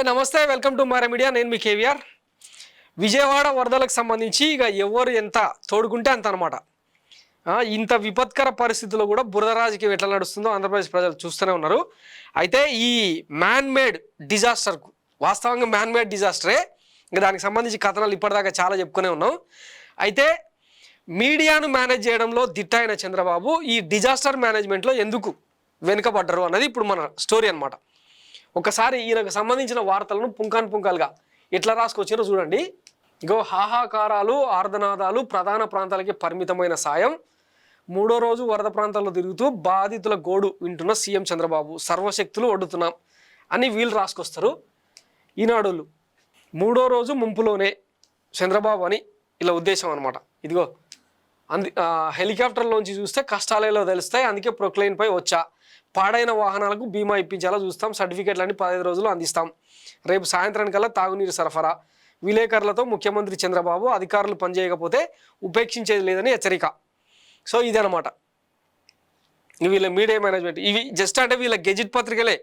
Hi నమస్తే, welcome to Mara media. నేను మీ కేవీఆర్. విజయవాడ వరదలకు సంబంధించి ఇక ఎవరు ఎంత తోడుకుంటే అంత అనమాట. ఇంత విపత్కర పరిస్థితుల్లో కూడా బురద రాజకీయం ఎట్లా నడుస్తుందో ఆంధ్రప్రదేశ్ ప్రజలు చూస్తూనే ఉన్నారు. అయితే ఈ మ్యాన్ మేడ్ డిజాస్టర్కు వాస్తవంగా మ్యాన్ మేడ్ డిజాస్టరే. ఇంకా దానికి సంబంధించి కథనాలు ఇప్పటిదాకా చాలా చెప్పుకునే ఉన్నాం. అయితే మీడియాను మేనేజ్ చేయడంలో దిట్టైన చంద్రబాబు ఈ డిజాస్టర్ మేనేజ్మెంట్లో ఎందుకు వెనుకబడ్డరు అన్నది ఇప్పుడు మన స్టోరీ అనమాట. ఒకసారి ఈయనకు సంబంధించిన వార్తలను పుంకాలుగా ఎట్లా రాసుకొచ్చారో చూడండి. ఇగో హాహాకారాలు, ఆర్ధనాదాలు, ప్రధాన ప్రాంతాలకి పరిమితమైన సాయం, 3వ రోజు వరద ప్రాంతాల్లో తిరుగుతూ బాధితుల గోడు వింటున్న సీఎం చంద్రబాబు, సర్వశక్తులు ఒడ్డుతున్నాం అని వీళ్ళు రాసుకొస్తారు. ఈనాడులు 3వ రోజు ముంపులోనే చంద్రబాబు అని ఇలా ఉద్దేశం అనమాట. ఇదిగో హెలికాప్టర్లోంచి చూస్తే కష్టాలేలో తెలుస్తాయి, అందుకే ప్రొక్లైన్పై వచ్చా, పాడైన వాహనాలకు బీమా ఇప్పించేలా చూస్తాం, సర్టిఫికెట్లన్నీ 15 రోజులు అందిస్తాం, రేపు సాయంత్రానికల్లా తాగునీరు సరఫరా, విలేకరులతో ముఖ్యమంత్రి చంద్రబాబు, అధికారులు పనిచేయకపోతే ఉపేక్షించేది లేదని హెచ్చరిక. సో ఇదనమాట వీళ్ళ మీడియా మేనేజ్మెంట్. ఇవి జస్ట్ అంటే వీళ్ళ గెజిట్ పత్రికలే.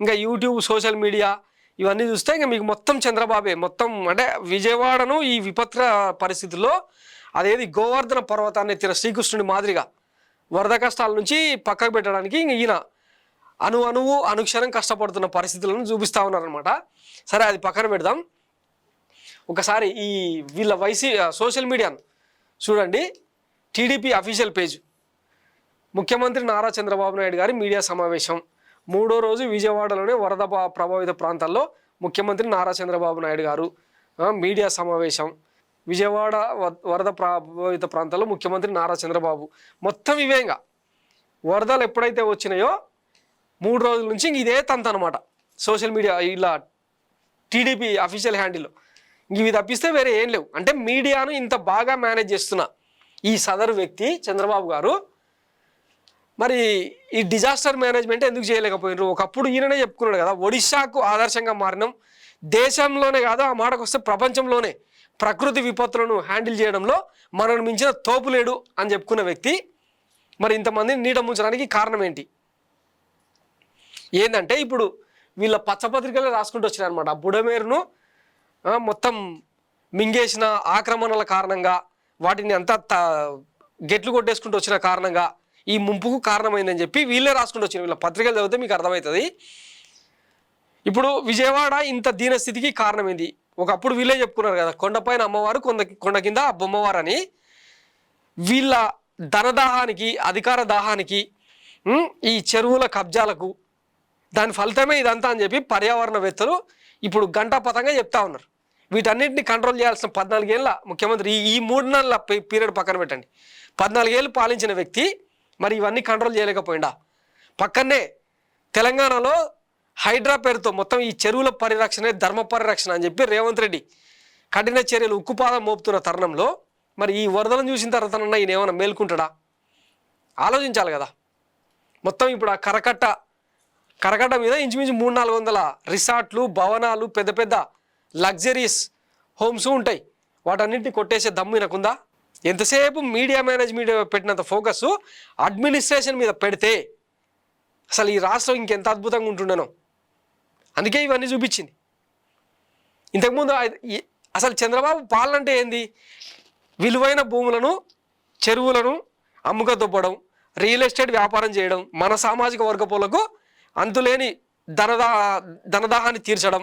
ఇంకా యూట్యూబ్, సోషల్ మీడియా ఇవన్నీ చూస్తే ఇంకా మీకు మొత్తం చంద్రబాబే. మొత్తం అంటే విజయవాడను ఈ విపత్కర పరిస్థితుల్లో అదేది గోవర్ధన పర్వతాన్ని ఎత్తిన శ్రీకృష్ణుడి మాదిరిగా వరద కష్టాల నుంచి పక్కకు పెట్టడానికి ఇంక ఈయన అనుక్షణం కష్టపడుతున్న పరిస్థితులను చూపిస్తూ ఉన్నారనమాట. సరే, అది పక్కన పెడదాం. ఒకసారి ఈ వీళ్ళ సోషల్ మీడియాను చూడండి. టీడీపీ అఫీషియల్ పేజ్, ముఖ్యమంత్రి నారా చంద్రబాబు నాయుడు గారి మీడియా సమావేశం. 3వ రోజు విజయవాడలోనే వరద ప్రభావిత ప్రాంతాల్లో ముఖ్యమంత్రి నారా చంద్రబాబు నాయుడు గారు మీడియా సమావేశం. విజయవాడ వరద ప్రభావిత ప్రాంతాల్లో ముఖ్యమంత్రి నారా చంద్రబాబు. మొత్తం ఇవేగా వరదలు ఎప్పుడైతే వచ్చినాయో 3 రోజుల నుంచి ఇదే తంత అనమాట సోషల్ మీడియా, ఇలా టీడీపీ అఫీషియల్ హ్యాండిల్లో. ఇవి తప్పిస్తే వేరే ఏం లేవు. అంటే మీడియాను ఇంత బాగా మేనేజ్ చేస్తున్న ఈ సదరు వ్యక్తి చంద్రబాబు గారు మరి ఈ డిజాస్టర్ మేనేజ్మెంట్ ఎందుకు చేయలేకపోయినారు? ఒకప్పుడు ఈయననే చెప్పుకున్నాడు కదా, ఒడిశాకు ఆదర్శంగా మారినాం, దేశంలోనే కాదు ఆ మాటకు వస్తే ప్రపంచంలోనే ప్రకృతి విపత్తులను హ్యాండిల్ చేయడంలో మనను మించిన తోపు లేడు అని చెప్పుకున్న వ్యక్తి మరి ఇంతమందిని నీట ముంచడానికి కారణం ఏంటంటే ఇప్పుడు వీళ్ళ పచ్చపత్రికలే రాసుకుంటూ వచ్చినారనమాట. ఆ బుడమేరును మొత్తం మింగేసిన ఆక్రమణల కారణంగా, వాటిని అంతా గెట్లు కొట్టేసుకుంటూ వచ్చిన కారణంగా ఈ ముంపుకు కారణమైందని చెప్పి వీళ్ళే రాసుకుంటూ వచ్చిన. వీళ్ళ పత్రికలు చదివితే మీకు అర్థమవుతుంది. ఇప్పుడు విజయవాడ ఇంత దీనస్థితికి కారణమైంది. ఒకప్పుడు వీళ్ళే చెప్పుకున్నారు కదా, కొండపైన అమ్మవారు కొండ కింద బొమ్మవారు అని. వీళ్ళ ధనదాహానికి, అధికార దాహానికి, ఈ చెరువుల కబ్జాలకు దాని ఫలితమే ఇదంతా అని చెప్పి పర్యావరణవేత్తలు ఇప్పుడు గంటాపథంగా చెప్తా ఉన్నారు. వీటన్నింటినీ కంట్రోల్ చేయాల్సిన 14 ఏళ్ళ ముఖ్యమంత్రి, ఈ 3 నెలల పీరియడ్ పక్కన పెట్టండి, 14 ఏళ్ళు పాలించిన వ్యక్తి మరి ఇవన్నీ కంట్రోల్ చేయలేకపోయిందా? పక్కనే తెలంగాణలో హైడ్రా పేరుతో మొత్తం ఈ చెరువుల పరిరక్షణే ధర్మ పరిరక్షణ అని చెప్పి రేవంత్ రెడ్డి కఠిన చర్యలు ఉక్కుపాదం మోపుతున్న తరుణంలో మరి ఈ వరదలను చూసిన తర్వాత ఈయన ఏమైనా మేల్కుంటాడా? ఆలోచించాలి కదా. మొత్తం ఇప్పుడు ఆ కరకట్ట మీద ఇంచుమించు 300-400 రిసార్ట్లు, భవనాలు, పెద్ద పెద్ద లగ్జరీస్ హోమ్స్ ఉంటాయి. వాటన్నింటినీ కొట్టేసే దమ్ము ఈయనకుందా? ఎంతసేపు మీడియా మేనేజ్మెంట్ పెట్టినంత ఫోకస్ అడ్మినిస్ట్రేషన్ మీద పెడితే అసలు ఈ రాష్ట్రం ఇంకెంత అద్భుతంగా ఉంటుండేనో. అందుకే ఇవన్నీ చూపించింది. ఇంతకుముందు అసలు చంద్రబాబు పాలన అంటే ఏంది? విలువైన భూములను, చెరువులను అమ్ముకదొబ్బడం, రియల్ ఎస్టేట్ వ్యాపారం చేయడం, మన సామాజిక వర్గపోలకు అంతులేని ధనదాహాన్ని తీర్చడం.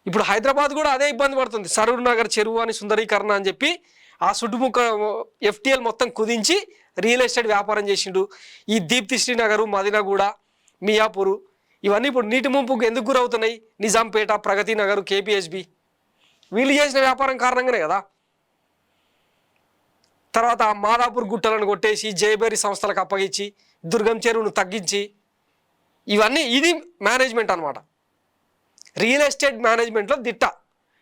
ఇప్పుడు హైదరాబాద్ కూడా అదే ఇబ్బంది పడుతుంది. సరూర్ నగర్ చెరువు అని సుందరీకరణ అని చెప్పి ఆ చుట్టుముక్క ఎఫ్టీఎల్ మొత్తం కుదించి రియల్ ఎస్టేట్ వ్యాపారం చేసిండు. ఈ దీప్తి శ్రీనగరు, మదినగూడ, మియాపూరు ఇవన్నీ ఇప్పుడు నీటి ముంపుకు ఎందుకు గురవుతున్నాయి? నిజాంపేట, ప్రగతి నగర్, కేపీహెచ్బి వీళ్ళు చేసిన వ్యాపారం కారణంగానే కదా. తర్వాత మాదాపూర్ గుట్టలను కొట్టేసి జయబేరి సంస్థలకు అప్పగించి దుర్గం చెరువును తగ్గించి ఇది మేనేజ్మెంట్ అనమాట. రియల్ ఎస్టేట్ మేనేజ్మెంట్లో దిట్ట.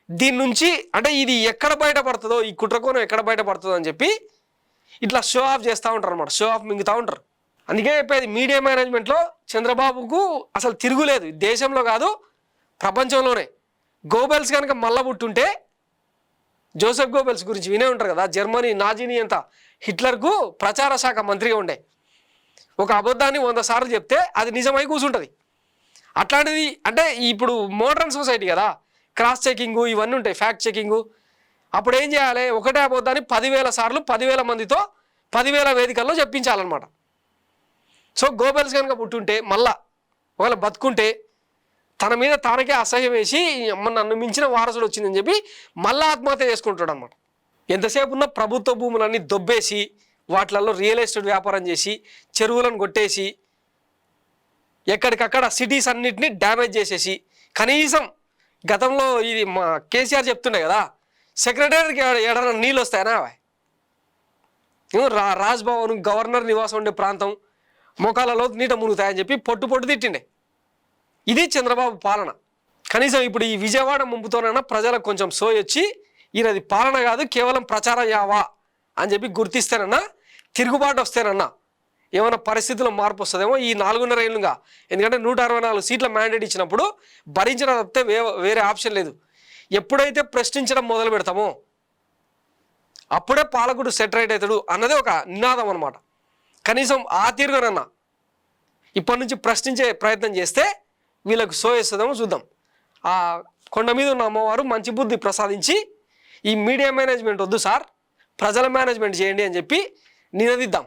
దీని నుంచి అంటే ఇది ఎక్కడ బయటపడుతుందో, ఈ కుట్రకోణం ఎక్కడ బయటపడుతుందో అని చెప్పి ఇట్లా షో ఆఫ్ చేస్తూ ఉంటారు అనమాట. షో ఆఫ్ మింగుతూ ఉంటారు. అందుకే చెప్పేది మీడియా మేనేజ్మెంట్లో చంద్రబాబుకు అసలు తిరుగులేదు. దేశంలో కాదు ప్రపంచంలోనే. గోబెల్స్ కనుక మళ్ళా పుట్టుంటే, జోసెఫ్ గోబెల్స్ గురించి వినే ఉంటారు కదా, జర్మనీ నాజీని అంత హిట్లర్కు ప్రచార శాఖ మంత్రిగా ఉండే. ఒక అబద్ధాన్ని 100 సార్లు చెప్తే అది నిజమై కూర్చుంటుంది. అట్లాంటిది అంటే ఇప్పుడు మోడర్న్ సొసైటీ కదా, క్రాస్ చెకింగు ఇవన్నీ ఉంటాయి, ఫ్యాక్ట్ చెకింగు. అప్పుడు ఏం చేయాలి, ఒకటే అబద్ధాన్ని 10,000 సార్లు 10,000 మందితో 10,000 వేదికల్లో చెప్పించాలన్నమాట. సో గోబెల్స్ కనుక పుట్టుంటే మళ్ళా ఒకవేళ బతుకుంటే తన మీద తానకే అసహ్యం వేసి నన్ను మించిన వారసుడు వచ్చిందని చెప్పి మళ్ళీ ఆత్మహత్య చేసుకుంటాడు అన్నమాట. ఎంతసేపు ఉన్న ప్రభుత్వ భూములన్నీ దొబ్బేసి వాటిలలో రియల్ ఎస్టేట్ వ్యాపారం చేసి చెరువులను కొట్టేసి ఎక్కడికక్కడ సిటీస్ అన్నిటినీ డ్యామేజ్ చేసేసి, కనీసం గతంలో ఇది మా కేసీఆర్ చెప్తుండే కదా, సెక్రటరీకి ఏడన్నా నీళ్ళు వస్తాయనా, రాజ్భవన్ గవర్నర్ నివాసం ఉండే ప్రాంతం మోకాలలో నీట మునుగుతాయని చెప్పి పొట్టు తిట్టిండే. ఇది చంద్రబాబు పాలన. కనీసం ఇప్పుడు ఈ విజయవాడ ముంపుతోనైనా ప్రజలకు కొంచెం సోయొచ్చి ఈయనది పాలన కాదు కేవలం ప్రచారం యావా అని చెప్పి గుర్తిస్తేనన్నా, తిరుగుబాటు వస్తేనన్నా ఏమైనా పరిస్థితుల్లో మార్పు వస్తుందేమో ఈ 4.5 ఏళ్ళుగా. ఎందుకంటే 164 సీట్ల మ్యాండేట్ ఇచ్చినప్పుడు భరించడం తప్పితే వేరే ఆప్షన్ లేదు. ఎప్పుడైతే ప్రశ్నించడం మొదలు పెడతామో అప్పుడే పాలకుడు సెటరైట్ అవుతాడు అన్నదే ఒక నినాదం అనమాట. కనీసం ఆ తీరుగానన్నా ఇప్పటి నుంచి ప్రశ్నించే ప్రయత్నం చేస్తే వీళ్ళకు సోయేస్తుందేమో చూద్దాం. ఆ కొండ మీద ఉన్న అమ్మవారు మంచి బుద్ధి ప్రసాదించి ఈ మీడియా మేనేజ్మెంట్ వద్దు సార్, ప్రజల మేనేజ్మెంట్ చేయండి అని చెప్పి నినదిద్దాం.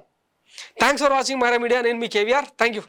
Thanks for watching Myra media. నేను మీ కేవీఆర్. Thank you.